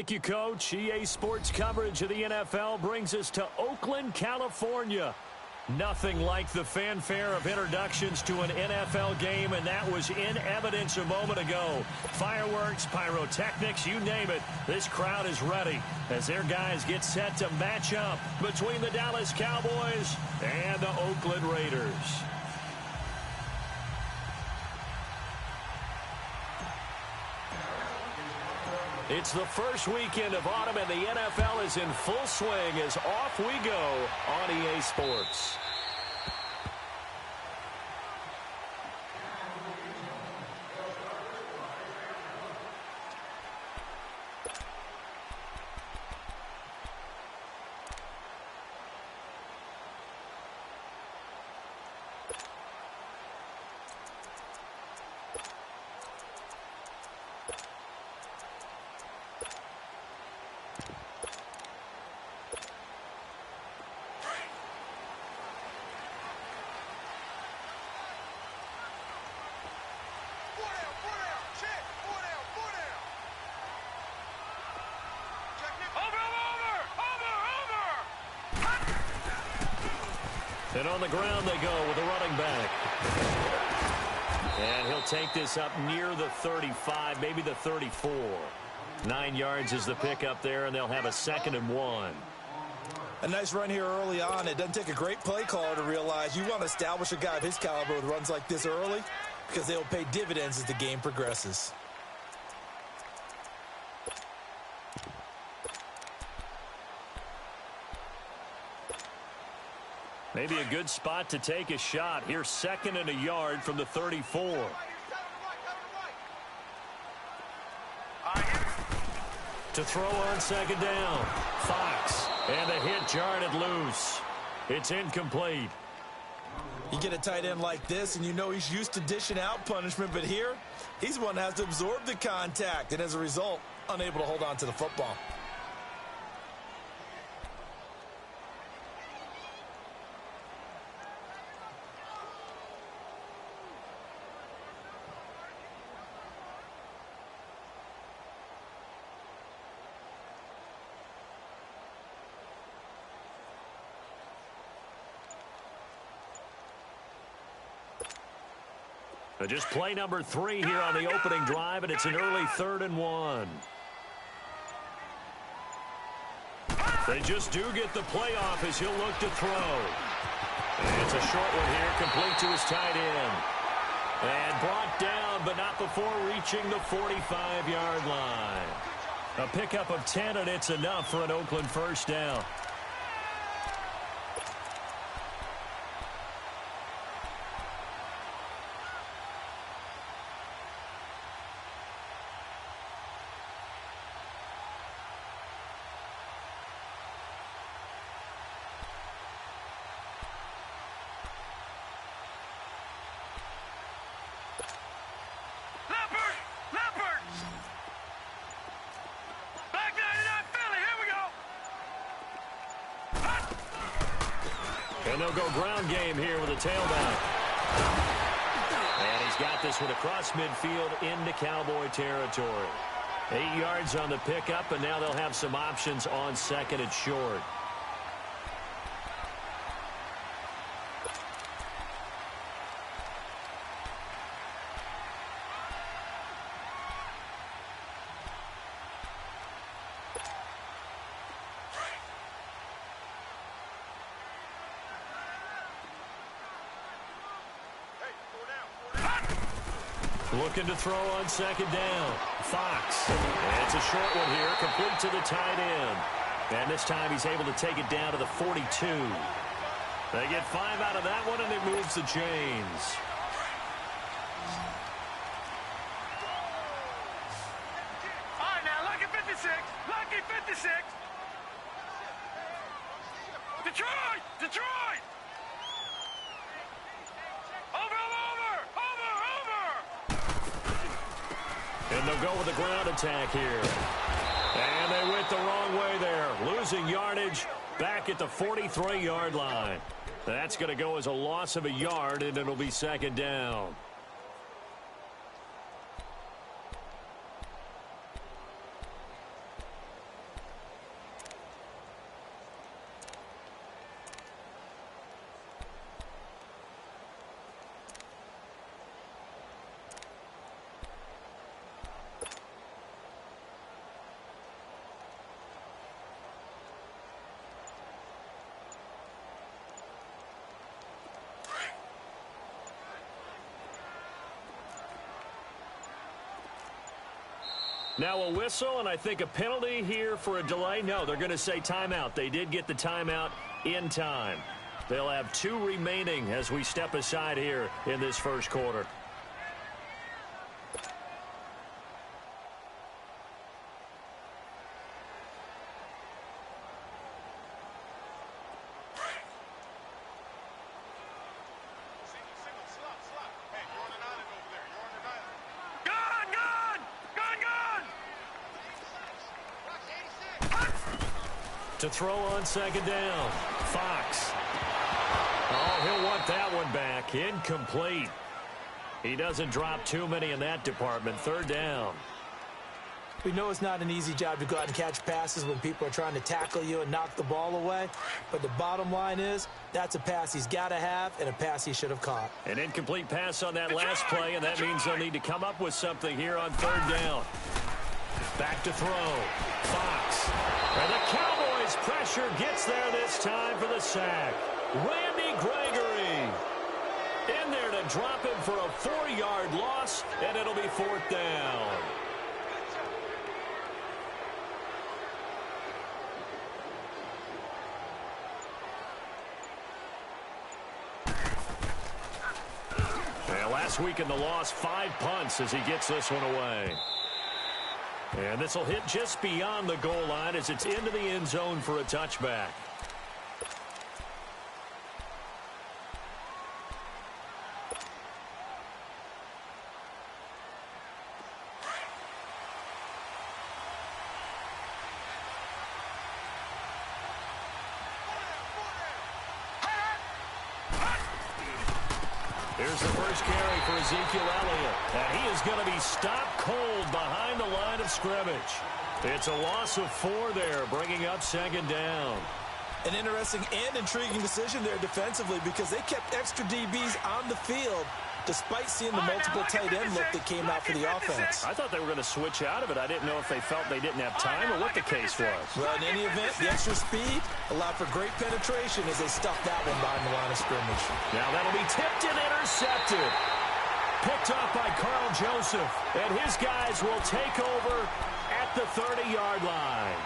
Thank you, Coach. EA Sports coverage of the NFL brings us to Oakland, California. Nothing like the fanfare of introductions to an NFL game, and that was in evidence a moment ago. Fireworks, pyrotechnics, you name it. This crowd is ready as their guys get set to match up between the Dallas Cowboys and the Oakland Raiders. It's the first weekend of autumn, and the NFL is in full swing as off we go on EA Sports. And on the ground they go with a running back. And he'll take this up near the 35, maybe the 34. 9 yards is the pickup there, and they'll have a 2nd and 1. A nice run here early on. It doesn't take a great play caller to realize you want to establish a guy of his caliber with runs like this early because they'll pay dividends as the game progresses. Maybe a good spot to take a shot. Here's 2nd and a yard from the 34. To throw on 2nd down. Fox. And the hit jarred it loose. It's incomplete. You get a tight end like this, and you know he's used to dishing out punishment, but here, he's one that has to absorb the contact, and as a result, unable to hold on to the football. Just play number 3 here on the opening drive, and it's an early 3rd and 1. They just do get the play off as he'll look to throw. And it's a short one here, complete to his tight end. And brought down, but not before reaching the 45-yard line. A pickup of 10, and it's enough for an Oakland first down. And they'll go ground game here with a tailback. And he's got this one across midfield into Cowboy territory. 8 yards on the pickup, and now they'll have some options on 2nd and short. Looking to throw on 2nd down. Fox. And it's a short one here, complete to the tight end. And this time he's able to take it down to the 42. They get 5 out of that one, and it moves the chains. All right, now, lucky 56. Lucky 56. Detroit! Detroit! And they'll go with a ground attack here. And they went the wrong way there. Losing yardage back at the 43-yard line. That's going to go as a loss of a yard, and it'll be 2nd down. Now a whistle, and I think a penalty here for a delay. No, they're going to say timeout. They did get the timeout in time. They'll have 2 remaining as we step aside here in this first quarter. To throw on second down. Fox. Oh, he'll want that one back. Incomplete. He doesn't drop too many in that department. Third down. We know it's not an easy job to go out and catch passes when people are trying to tackle you and knock the ball away. But the bottom line is, that's a pass he's got to have and a pass he should have caught. An incomplete pass on that last play, and that means they'll need to come up with something here on third down. Back to throw. Fox. And the Cowboys pressure gets there this time for the sack. Randy Gregory in there to drop him for a 4-yard loss, and it'll be fourth down. And last week in the loss, 5 punts as he gets this one away. And this will hit just beyond the goal line as it's into the end zone for a touchback. Here's the first carry for Ezekiel Elliott. And he is going to be stopped cold behind the line of scrimmage. It's a loss of 4 there, bringing up second down. An interesting and intriguing decision there defensively because they kept extra DBs on the field despite seeing the multiple tight end look that came out for the offense. I thought they were going to switch out of it. I didn't know if they felt they didn't have time or what the case was. Well, in any event, the extra speed allowed for great penetration as they stuffed that one behind the line of scrimmage. Now that'll be tipped and intercepted. Picked off by Carl Joseph. And his guys will take over at the 30-yard line.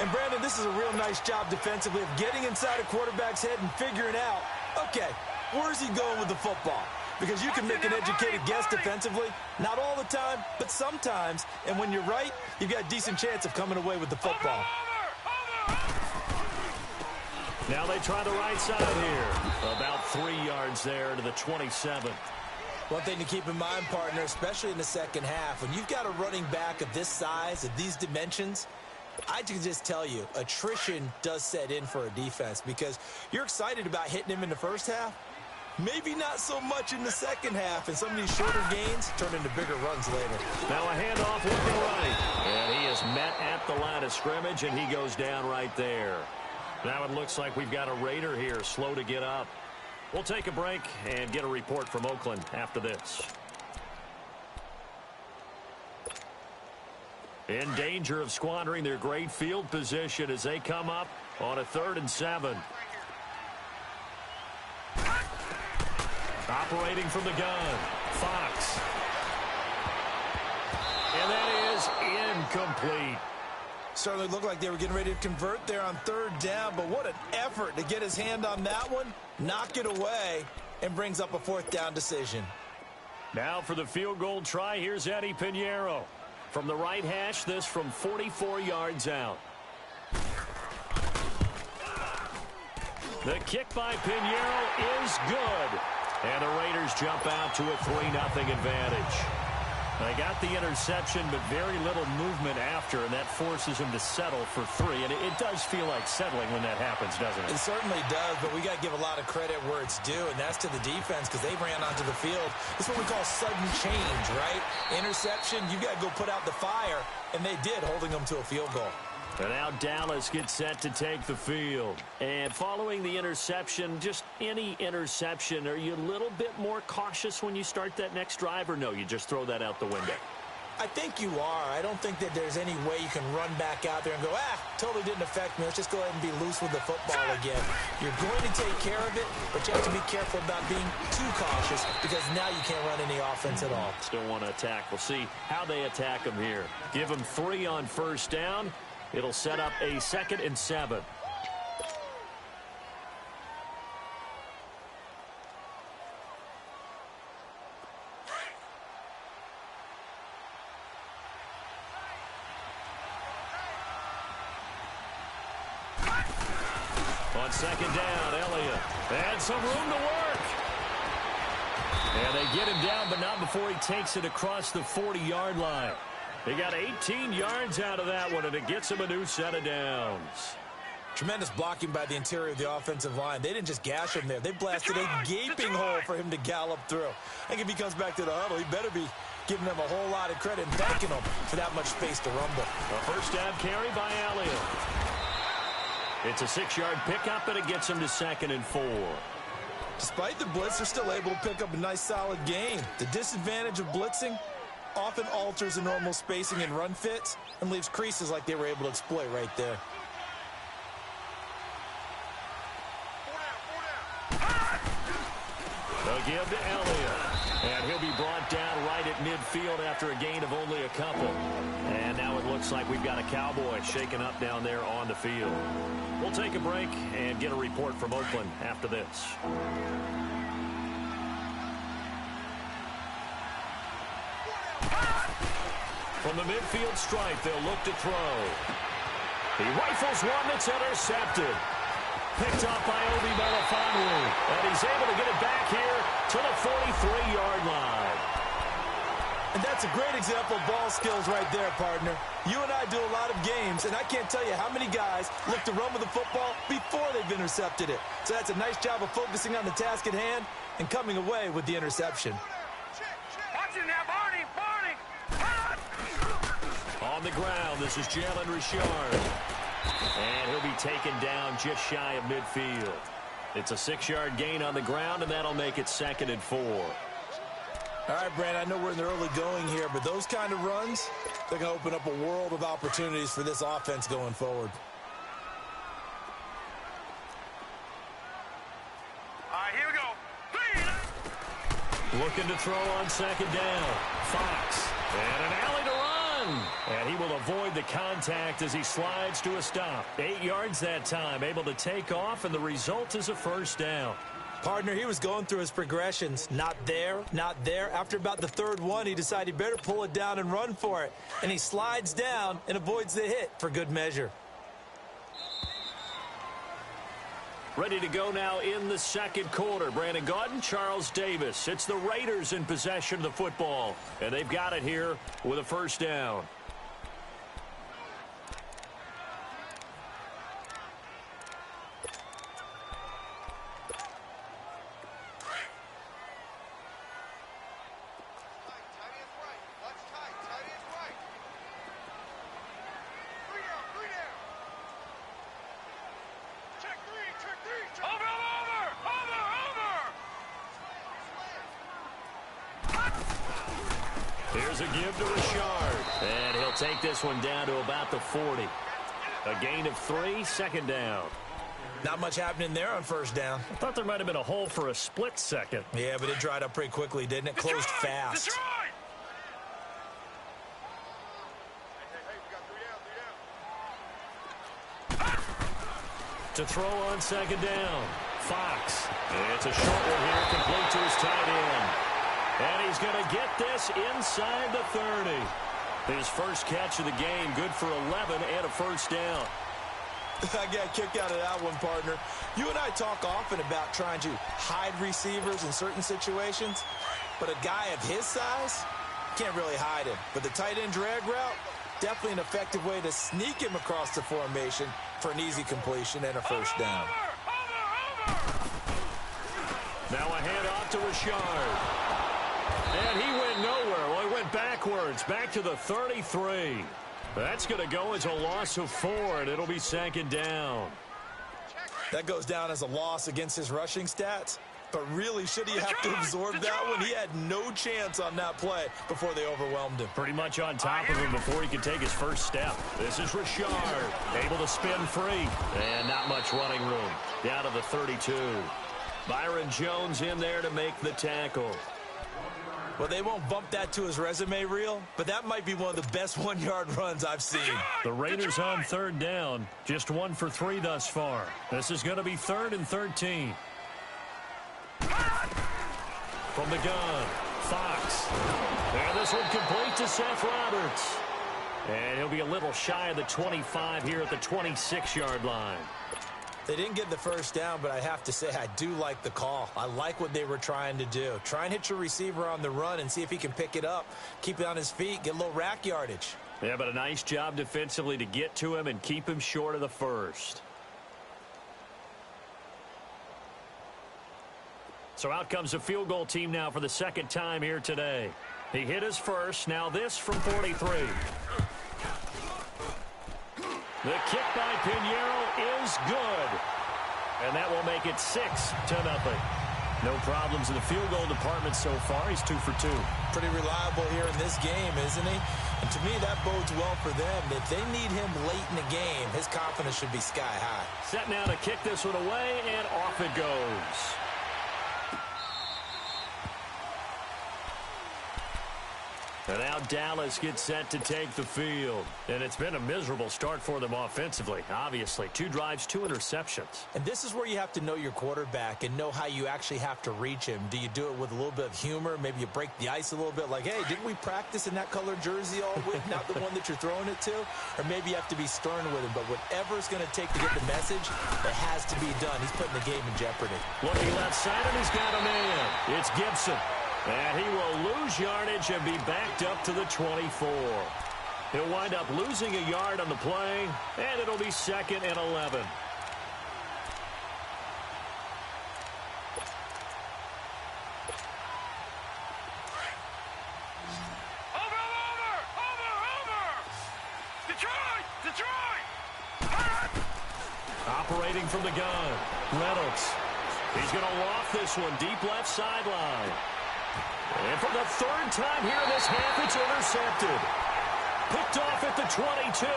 And, Brandon, this is a real nice job defensively of getting inside a quarterback's head and figuring out, okay, where's he going with the football? Because you can make an educated guess defensively, not all the time, but sometimes. And when you're right, you've got a decent chance of coming away with the football. Now they try the right side here. About 3 yards there to the 27. One thing to keep in mind, partner, especially in the second half, when you've got a running back of this size, of these dimensions, I can just tell you, attrition does set in for a defense because you're excited about hitting him in the first half. Maybe not so much in the second half, and some of these shorter gains turn into bigger runs later. Now a handoff looking right. And he is met at the line of scrimmage, and he goes down right there. Now it looks like we've got a Raider here, slow to get up. We'll take a break and get a report from Oakland after this. In danger of squandering their great field position as they come up on a 3rd and 7. Operating from the gun, Fox. And that is incomplete. Certainly looked like they were getting ready to convert there on 3rd down, but what an effort to get his hand on that one, knock it away, and brings up a 4th down decision. Now for the field goal try, here's Eddie Pinheiro. From the right hash, this from 44 yards out. The kick by Pinheiro is good. And the Raiders jump out to a 3-0 advantage. They got the interception, but very little movement after, and that forces them to settle for 3. And it does feel like settling when that happens, doesn't it? It certainly does, but we got to give a lot of credit where it's due, and that's to the defense because they ran onto the field. It's what we call sudden change, right? Interception, you got to go put out the fire, and they did, holding them to a field goal. And now Dallas gets set to take the field. And following the interception, just any interception, are you a little bit more cautious when you start that next drive, or no, you just throw that out the window? I think you are. I don't think that there's any way you can run back out there and go, totally didn't affect me. Let's just go ahead and be loose with the football again. You're going to take care of it, but you have to be careful about being too cautious because now you can't run any offense at all. Still want to attack. We'll see how they attack them here. Give them 3 on first down. It'll set up a 2nd and 7. On 2nd down, Elliott. And some room to work. And they get him down, but not before he takes it across the 40-yard line. They got 18 yards out of that one, and it gets him a new set of downs. Tremendous blocking by the interior of the offensive line. They didn't just gash him there. They blasted a gaping hole for him to gallop through. I think if he comes back to the huddle, he better be giving them a whole lot of credit and thanking them for that much space to rumble. A first down carry by Elliott. It's a 6-yard pickup, and it gets him to 2nd and 4. Despite the blitz, they're still able to pick up a nice, solid gain. The disadvantage of blitzing often alters the normal spacing and run fits and leaves creases like they were able to exploit right there. They'll give to Elliott. And he'll be brought down right at midfield after a gain of only a couple. And now it looks like we've got a Cowboy shaken up down there on the field. We'll take a break and get a report from Oakland after this. From the midfield stripe, they'll look to throw. He rifles one that's intercepted. Picked up by Obi Melifonwu. And he's able to get it back here to the 43-yard line. And that's a great example of ball skills right there, partner. You and I do a lot of games, and I can't tell you how many guys look to run with the football before they've intercepted it. So that's a nice job of focusing on the task at hand and coming away with the interception. Watch it now, Barney. On the ground, this is Jalen Richard. And he'll be taken down just shy of midfield. It's a 6-yard gain on the ground, and that'll make it 2nd and 4. All right, Brand, I know we're in the early going here, but those kind of runs, they're going to open up a world of opportunities for this offense going forward. All right, here we go. Looking to throw on 2nd down. Fox. And an alley to run. And he will avoid the contact as he slides to a stop. 8 yards that time, able to take off, and the result is a first down. Partner, he was going through his progressions. Not there, not there. After about the 3rd one, he decided he better pull it down and run for it. And he slides down and avoids the hit for good measure. Ready to go now in the 2nd quarter. Brandon Gaudin, Charles Davis. It's the Raiders in possession of the football. And they've got it here with a first down. Here's a give to Richard. And he'll take this one down to about the 40. A gain of 3, 2nd down. Not much happening there on first down. I thought there might have been a hole for a split second. Yeah, but it dried up pretty quickly, didn't it? Closed fast. To throw on 2nd down. Fox. It's a short one here, complete to his tight end. And he's going to get this inside the 30. His first catch of the game, good for 11 and a first down. I got kicked out of that one, partner. You and I talk often about trying to hide receivers in certain situations, but a guy of his size can't really hide him. But the tight end drag route, definitely an effective way to sneak him across the formation for an easy completion and a first down. Now a handoff to Richard. And he went nowhere. Well, he went backwards, back to the 33. That's going to go as a loss of 4, and it'll be 2nd down. That goes down as a loss against his rushing stats. But really, should he have to absorb that one? He had no chance on that play before they overwhelmed him. Pretty much on top of him before he could take his first step. This is Richard, able to spin free. And not much running room. Down to the 32. Byron Jones in there to make the tackle. Well, they won't bump that to his resume reel, but that might be one of the best one-yard runs I've seen. The Raiders on third down. Just 1 for 3 thus far. This is going to be 3rd and 13. From the gun, Fox. And this one complete to Seth Roberts. And he'll be a little shy of the 25 here at the 26-yard line. They didn't get the first down, but I have to say I do like the call. I like what they were trying to do. Try and hit your receiver on the run and see if he can pick it up. Keep it on his feet, get a little rack yardage. Yeah, but a nice job defensively to get to him and keep him short of the first. So out comes the field goal team now for the second time here today. He hit his first. Now this from 43. The kick by Pinheiro is good. And that will make it 6-0. No problems in the field goal department so far. He's 2 for 2. Pretty reliable here in this game, isn't he? And to me, that bodes well for them. If they need him late in the game, his confidence should be sky high. Set now to kick this one away, and off it goes. And now Dallas gets set to take the field. And it's been a miserable start for them offensively, obviously. 2 drives, 2 interceptions. And this is where you have to know your quarterback and know how you actually have to reach him. Do you do it with a little bit of humor? Maybe you break the ice a little bit like, hey, didn't we practice in that colored jersey all week, not the one that you're throwing it to? Or maybe you have to be stern with him. But whatever it's going to take to get the message, it has to be done. He's putting the game in jeopardy. Looking left side, and he's got a man. It's Gibson. And he will lose yardage and be backed up to the 24. He'll wind up losing a yard on the play, and it'll be 2nd and 11. Operating from the gun, Reynolds. He's going to loft this one deep left sideline. And for the 3rd time here in this half, it's intercepted. Picked off at the 22.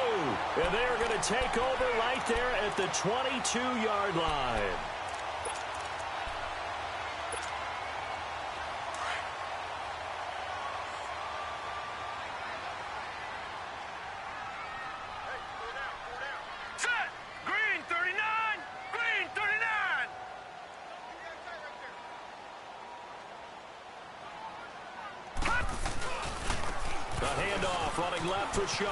And they are going to take over right there at the 22-yard line. Set! Green 39! Green 39! The handoff running left, Richard.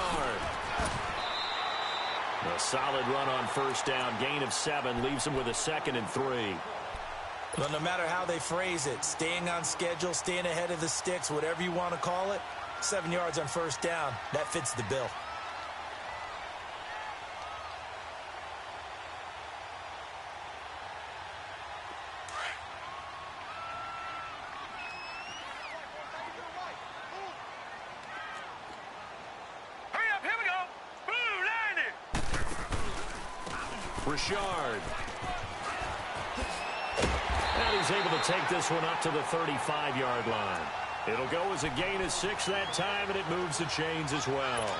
A solid run on first down. Gain of 7 leaves him with a 2nd and 3. Well, no matter how they phrase it, staying on schedule, staying ahead of the sticks, whatever you want to call it, 7 yards on first down, that fits the bill. Richard. And he's able to take this one up to the 35-yard line. It'll go as a gain of 6 that time, and it moves the chains as well.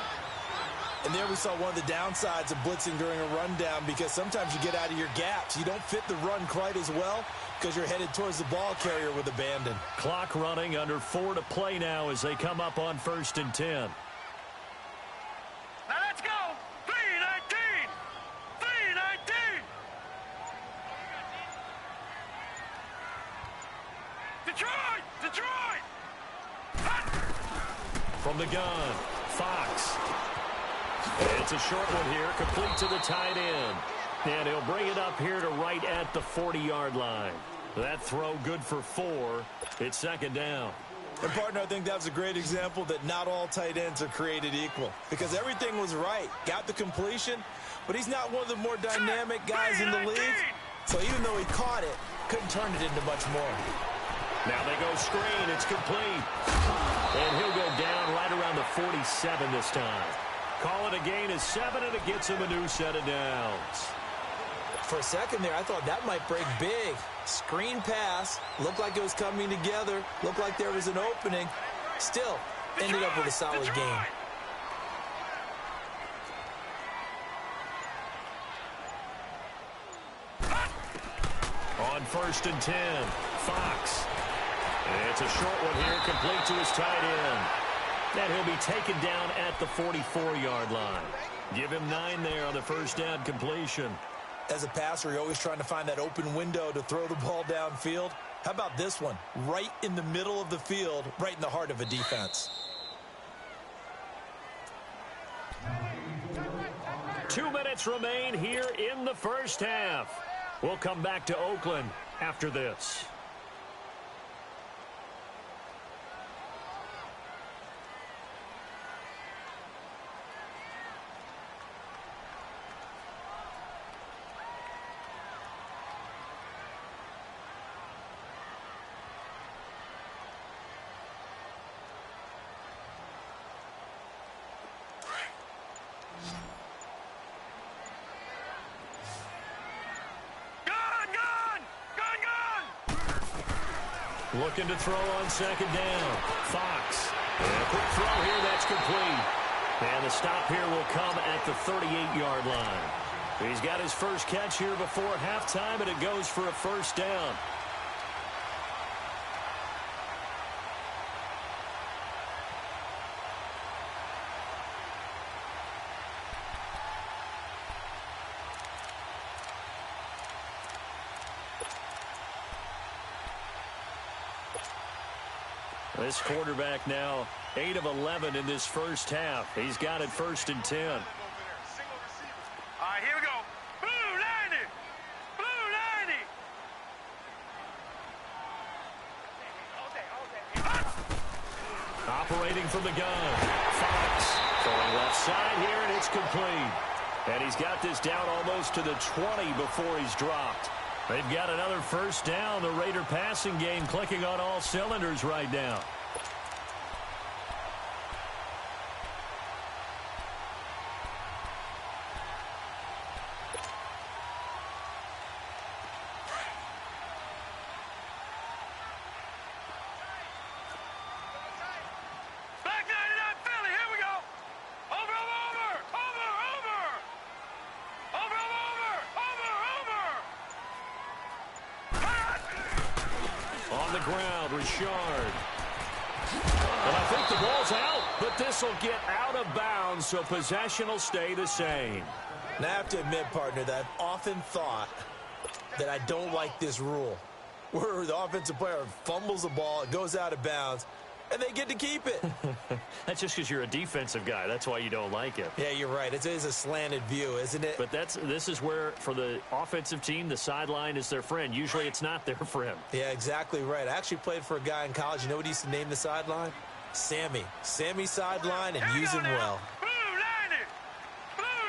And there we saw one of the downsides of blitzing during a rundown, because sometimes you get out of your gaps. You don't fit the run quite as well because you're headed towards the ball carrier with abandon. Clock running, under 4 to play now as they come up on 1st and 10. Now let's go! 3-19! 3-19! Detroit! Detroit! From the gun, Fox. It's a short one here, complete to the tight end. And he'll bring it up here to right at the 40-yard line. That throw good for 4. It's 2nd down. And, partner, I think that was a great example that not all tight ends are created equal, because everything was right. Got the completion, but he's not one of the more dynamic guys in the league. So even though he caught it, couldn't turn it into much more. Now they go screen. It's complete. And he'll go down right around the 47 this time. Call it a gain of 7, and it gets him a new set of downs. For a second there, I thought that might break big. Screen pass. Looked like it was coming together. Looked like there was an opening. Still, ended up with a solid game. On 1st and 10, Fox. It's a short one here, complete to his tight end. And he'll be taken down at the 44-yard line. Give him 9 there on the first down completion. As a passer, you're always trying to find that open window to throw the ball downfield. How about this one? Right in the middle of the field, right in the heart of a defense. 2 minutes remain here in the first half. We'll come back to Oakland after this. Looking to throw on second down. Fox. And a quick throw here, that's complete. And the stop here will come at the 38-yard line. He's got his first catch here before halftime, and it goes for a first down. This quarterback now 8 of 11 in this first half. He's got it 1st and 10. All right, here we go. Blue 90. Blue 90. Operating from the gun. Fox throwing left side here, and it's complete. And he's got this down almost to the 20 before he's dropped. They've got another first down. The Raider passing game clicking on all cylinders right now. Back 99 Philly. Here we go. Over. On the ground, Richard. And I think the ball's out, but this will get out of bounds, so possession will stay the same. Now, I have to admit, partner, that I've often thought that I don't like this rule, where the offensive player fumbles the ball, it goes out of bounds, and they get to keep it. That's just because you're a defensive guy. That's why you don't like it. Yeah, you're right. It is a slanted view, isn't it? But this is where, for the offensive team, the sideline is their friend. Usually it's not their friend. Yeah, exactly right. I actually played for a guy in college. You know what he used to name the sideline? Sammy. Sammy sideline, and use him well. Blue 90.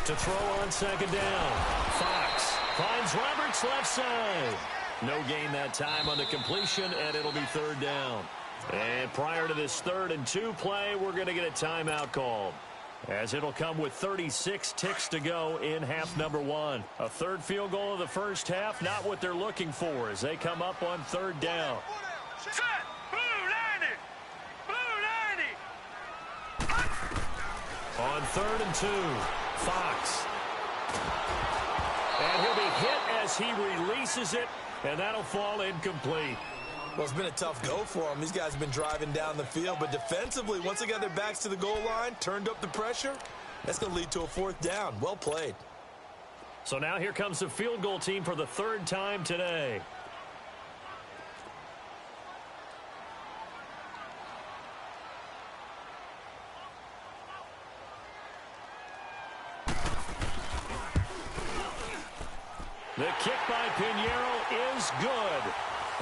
To throw on second down. Fox finds Roberts left side. No gain that time on the completion, and it'll be 3rd down. And prior to this 3rd and 2 play, we're going to get a timeout called, as it'll come with 36 ticks to go in half number 1. A 3rd field goal of the first half, not what they're looking for as they come up on 3rd down. Set. Blue 90. Blue 90. On 3rd and 2, Fox. And he'll be hit as he releases it, and that'll fall incomplete. Well, it's been a tough go for them. These guys have been driving down the field, but defensively, once they got their backs to the goal line, turned up the pressure, that's going to lead to a 4th down. Well played. So now here comes the field goal team for the 3rd time today. The kick by Pinheiro is good.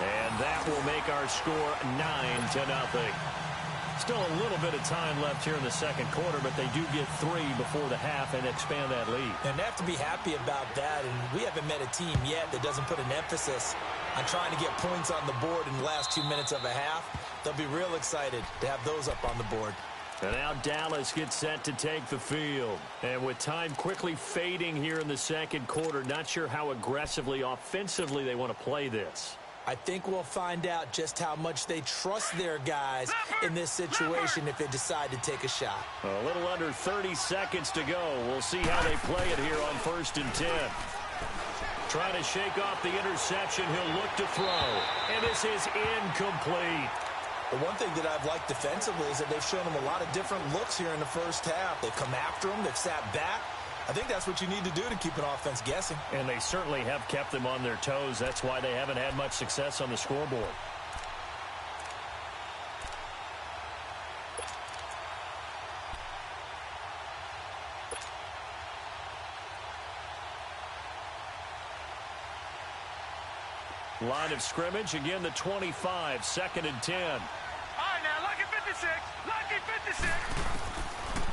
And that will make our score 9-0. Still a little bit of time left here in the second quarter, but they do get 3 before the half and expand that lead. And they have to be happy about that, and we haven't met a team yet that doesn't put an emphasis on trying to get points on the board in the last 2 minutes of a half. They'll be real excited to have those up on the board. And now Dallas gets set to take the field. And with time quickly fading here in the second quarter, not sure how aggressively, offensively they want to play this. I think we'll find out just how much they trust their guys in this situation if they decide to take a shot. A little under 30 seconds to go. We'll see how they play it here on 1st and 10. Trying to shake off the interception. He'll look to throw. And this is incomplete. The one thing that I've liked defensively is that they've shown them a lot of different looks here in the first half. They've come after them. They've sat back. I think that's what you need to do to keep an offense guessing. And they certainly have kept them on their toes. That's why they haven't had much success on the scoreboard. Line of scrimmage, again the 25, 2nd and 10. All right, now, lucky 56, lucky 56.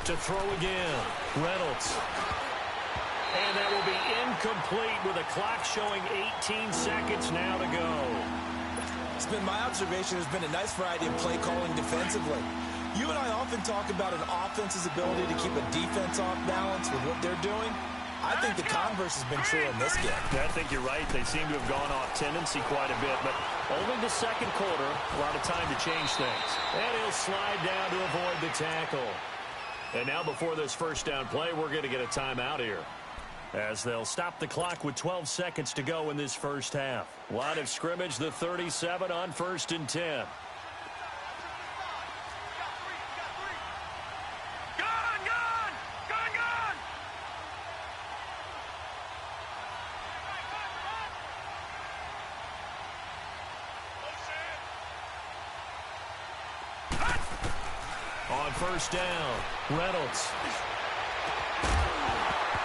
To throw again, Reynolds. And that will be incomplete with a clock showing 18 seconds now to go. It's been my observation there's been a nice variety of play calling defensively. You and I often talk about an offense's ability to keep a defense off balance with what they're doing. I think the converse has been true in this game. I think you're right. They seem to have gone off tendency quite a bit, but only the second quarter, a lot of time to change things. And he'll slide down to avoid the tackle. And now before this first down play, we're going to get a timeout here, as they'll stop the clock with 12 seconds to go in this first half. Line of scrimmage, the 37 on 1st and 10. On 1st down, Reynolds.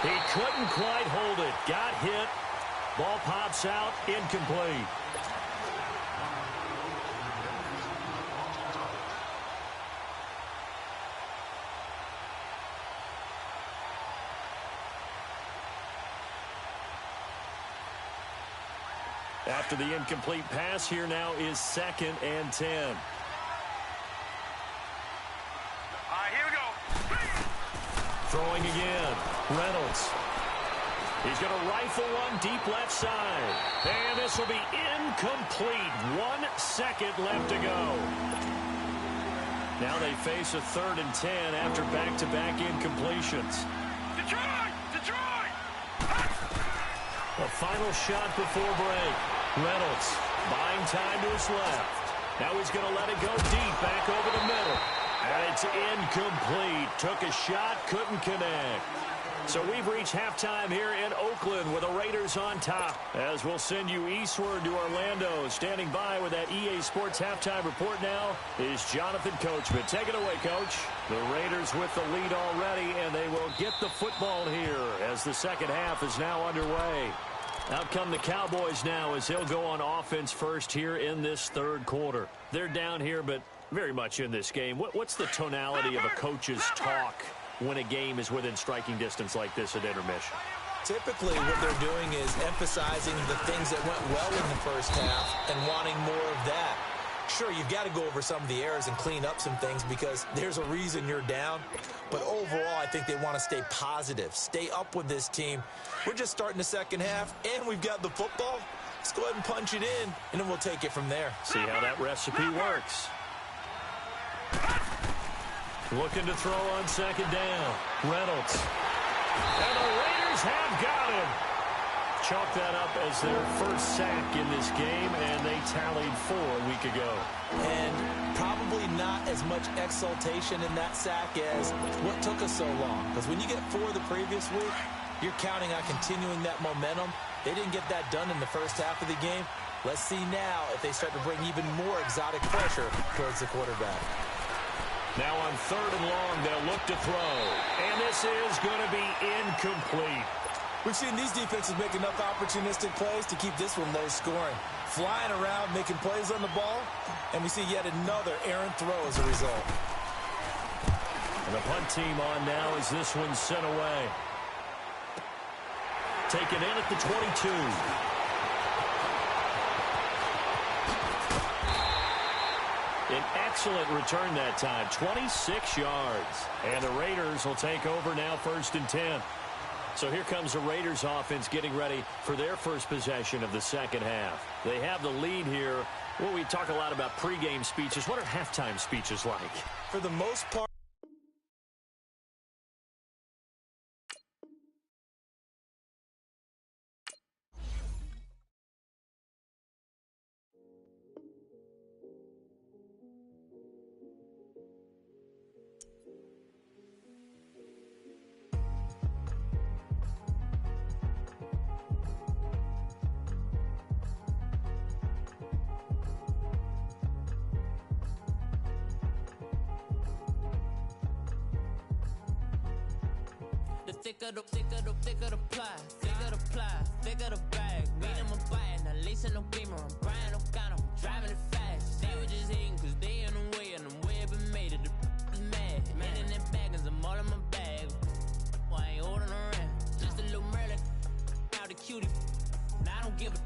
He couldn't quite hold it. Got hit. Ball pops out. Incomplete. After the incomplete pass, here now is 2nd and 10. Throwing again, Reynolds. He's going to rifle one deep left side. And this will be incomplete. 1 second left to go. Now they face a 3rd and 10 after back-to-back incompletions. Detroit! Detroit! A final shot before break. Reynolds buying time to his left. Now he's going to let it go deep back over the middle. And it's incomplete. Took a shot, couldn't connect. So we've reached halftime here in Oakland with the Raiders on top. As we'll send you eastward to Orlando. Standing by with that EA Sports halftime report now is Jonathan Coachman. Take it away, Coach. The Raiders with the lead already, and they will get the football here as the second half is now underway. Out come the Cowboys now as they'll go on offense first here in this 3rd quarter. They're down here, but very much in this game. What's the tonality of a coach's talk when a game is within striking distance like this at intermission? Typically, what they're doing is emphasizing the things that went well in the first half and wanting more of that. Sure, you've got to go over some of the errors and clean up some things because there's a reason you're down. But overall, I think they want to stay positive, stay up with this team. We're just starting the second half, and we've got the football. Let's go ahead and punch it in, and then we'll take it from there. See how that recipe works. Looking to throw on 2nd down. Reynolds. And the Raiders have got him. Chalk that up as their first sack in this game, and they tallied 4 a week ago. And probably not as much exultation in that sack as what took us so long. Because when you get 4 the previous week, you're counting on continuing that momentum. They didn't get that done in the first half of the game. Let's see now if they start to bring even more exotic pressure towards the quarterback. Now on 3rd and long, they'll look to throw. And this is going to be incomplete. We've seen these defenses make enough opportunistic plays to keep this one low scoring. Flying around, making plays on the ball, and we see yet another errant throw as a result. And the punt team on now as this one's sent away. Taken in at the 22. An Excellent return that time, 26 yards. And the Raiders will take over now, 1st and 10. So here comes the Raiders offense getting ready for their first possession of the second half. They have the lead here. Well, we talk a lot about pregame speeches. What are halftime speeches like? For the most part, thicker the pie, thicker the bag. Meet them a bite, now lace in no beamer. I'm Brian O'Connor, I'm driving it fast. They were just hating cause they in the way, and the way I've been made it. The is mad. Man in that bag, cause I'm all in my bag. Well, I ain't holding around. Just a little Merlin, out the cutie. Now I don't give a.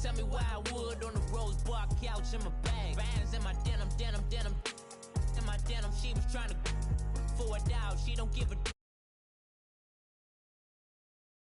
Tell me why I would on the rose bar couch in my bag. Bands in my denim. In my denim, she was trying to for a doubt. She don't give a.